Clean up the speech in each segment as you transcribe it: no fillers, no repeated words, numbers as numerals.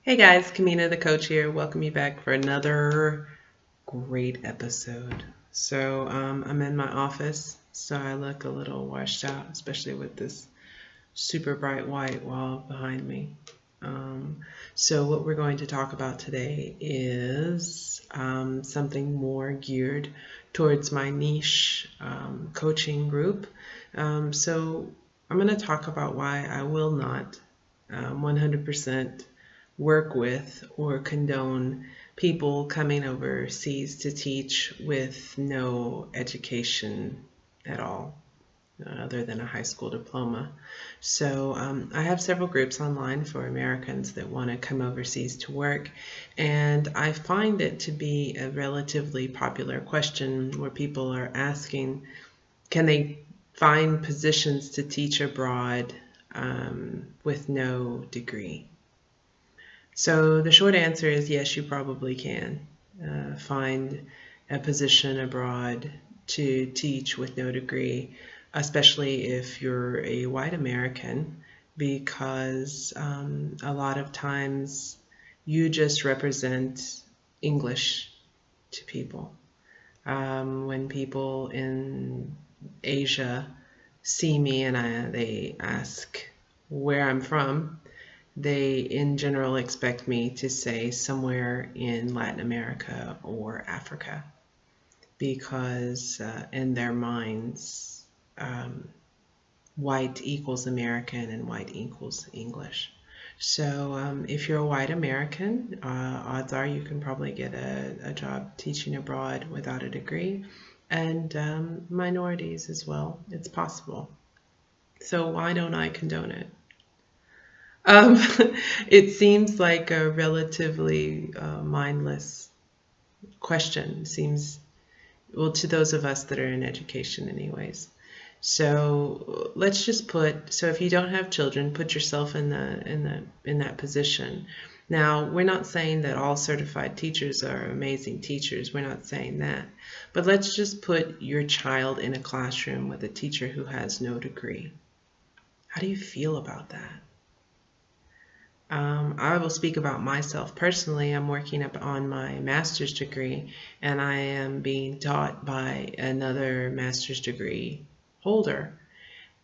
Hey guys, Kamina the coach here. Welcome you back for another great episode. I'm in my office, so I look a little washed out, especially with this super bright white wall behind me. What we're going to talk about today is something more geared towards my niche coaching group. I'm going to talk about why I will not 100% work with or condone people coming overseas to teach with no education at all, other than a high school diploma. I have several groups online for Americans that want to come overseas to work, and I find it to be a relatively popular question where people are asking, can they find positions to teach abroad with no degree? So the short answer is yes, you probably can find a position abroad to teach with no degree, especially if you're a white American, because a lot of times you just represent English to people. When people in Asia see me and they ask where I'm from, they in general expect me to say somewhere in Latin America or Africa because in their minds, white equals American and white equals English. If you're a white American, odds are you can probably get a job teaching abroad without a degree, and minorities as well. It's possible. So why don't I condone it? Um, it seems like a relatively mindless question. Seems, well, to those of us that are in education anyways. Let's just so if you don't have children, put yourself in that position. Now, we're not saying that all certified teachers are amazing teachers. We're not saying that. But let's just put your child in a classroom with a teacher who has no degree. How do you feel about that? I will speak about myself personally. I'm working up on my master's degree, and I am being taught by another master's degree holder.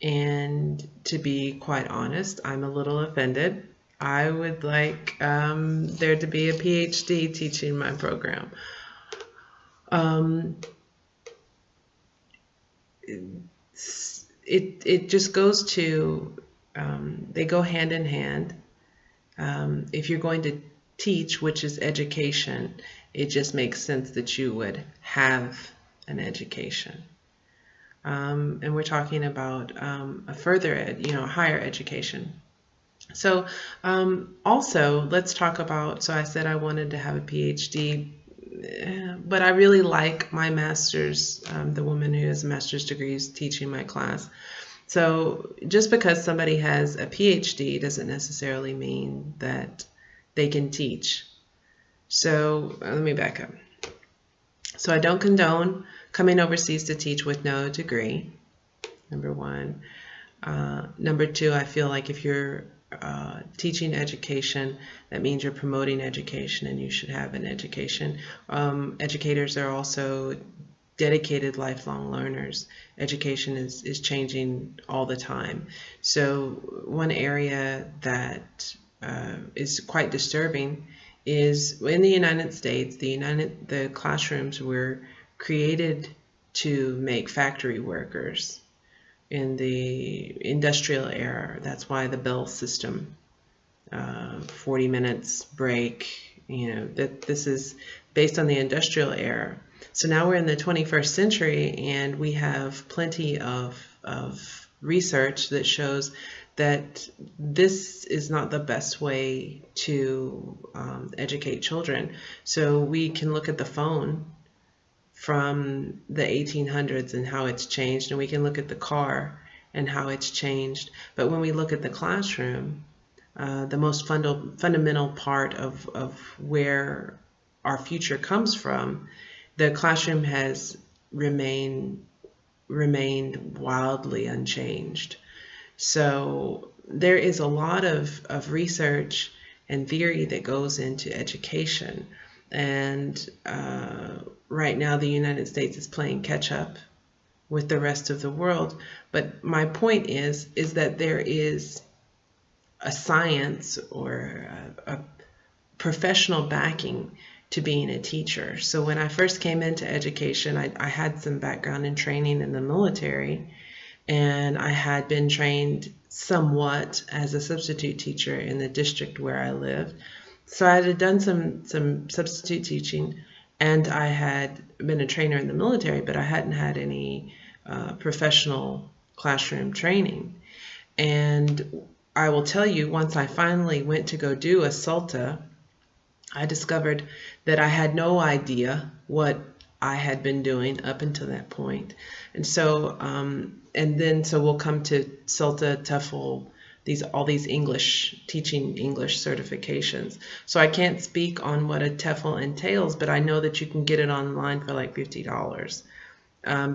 And to be quite honest, I'm a little offended. I would like there to be a PhD teaching my program. It just goes to, they go hand in hand. If you're going to teach, which is education, it just makes sense that you would have an education. And we're talking about a higher education. Also, let's talk about, so I said I wanted to have a PhD, but I really like my master's, the woman who has a master's degree is teaching my class. So just because somebody has a PhD doesn't necessarily mean that they can teach. So let me back up. So I don't condone coming overseas to teach with no degree, number one. Number two, I feel like if you're teaching education, that means you're promoting education and you should have an education. Educators are also dedicated lifelong learners. Education is changing all the time. So one area that is quite disturbing is in the United States, the classrooms were created to make factory workers in the industrial era. That's why the bell system, 40 minutes break, that this is based on the industrial era. So now we're in the 21st century, and we have plenty of research that shows that this is not the best way to educate children. So we can look at the phone from the 1800s and how it's changed, and we can look at the car and how it's changed. But when we look at the classroom, the most fundamental part of where our future comes from, the classroom has remained wildly unchanged. So there is a lot of research and theory that goes into education. And right now the United States is playing catch up with the rest of the world. But my point is that there is a science or a professional backing to being a teacher. So when I first came into education, I had some background in training in the military, and I had been trained somewhat as a substitute teacher in the district where I lived. So I had done some substitute teaching, and I had been a trainer in the military, but I hadn't had any professional classroom training. And I will tell you, once I finally went to go do a SALTA, I discovered that I had no idea what I had been doing up until that point. And so, so we'll come to SALTA, TEFL, all these teaching English certifications. So I can't speak on what a TEFL entails, but I know that you can get it online for like $50.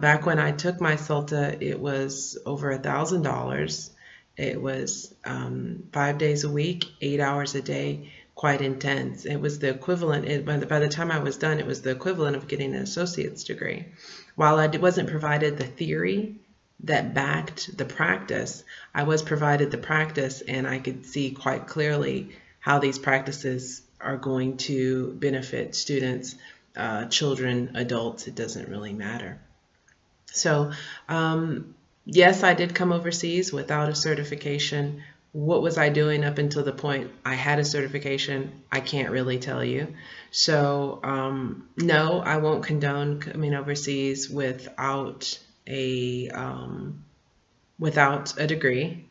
Back when I took my SALTA, it was over $1,000. It was 5 days a week, 8 hours a day, quite intense. It was the equivalent, by the time I was done, it was the equivalent of getting an associate's degree. While I wasn't provided the theory that backed the practice, I was provided the practice, and I could see quite clearly how these practices are going to benefit students, children, adults. It doesn't really matter. So yes, I did come overseas without a certification. What was I doing up until the point I had a certification? I can't really tell you. So no, I won't condone coming overseas without a degree.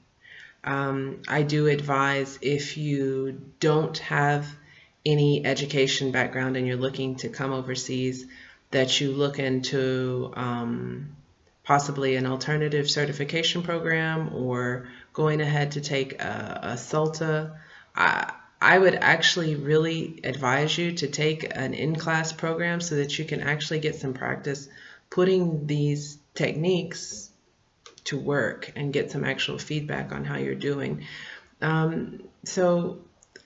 I do advise, if you don't have any education background and you're looking to come overseas, that you look into possibly an alternative certification program, or going ahead to take a SALTA. I would actually really advise you to take an in-class program so that you can actually get some practice putting these techniques to work and get some actual feedback on how you're doing. So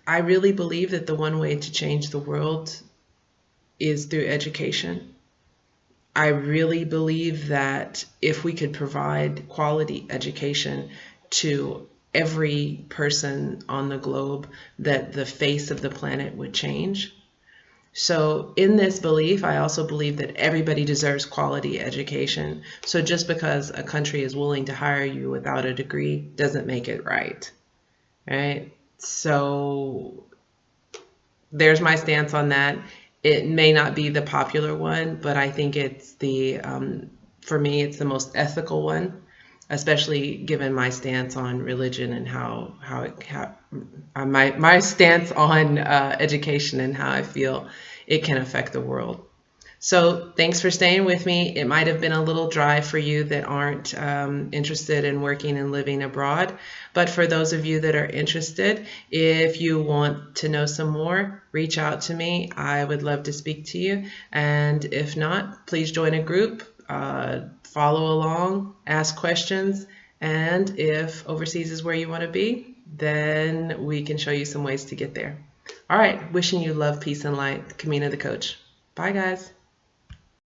I really believe that the one way to change the world is through education. I really believe that if we could provide quality education to every person on the globe, that the face of the planet would change. So in this belief, I also believe that everybody deserves quality education. So just because a country is willing to hire you without a degree doesn't make it right, right? So there's my stance on that. It may not be the popular one, but I think it's for me, it's the most ethical one, especially given my stance on religion and my stance on education and how I feel it can affect the world. So thanks for staying with me. It might have been a little dry for you that aren't interested in working and living abroad. But for those of you that are interested, if you want to know some more, reach out to me. I would love to speak to you. And if not, please join a group, follow along, ask questions. And if overseas is where you want to be, then we can show you some ways to get there. All right, wishing you love, peace, and light. Kamina the Coach. Bye, guys.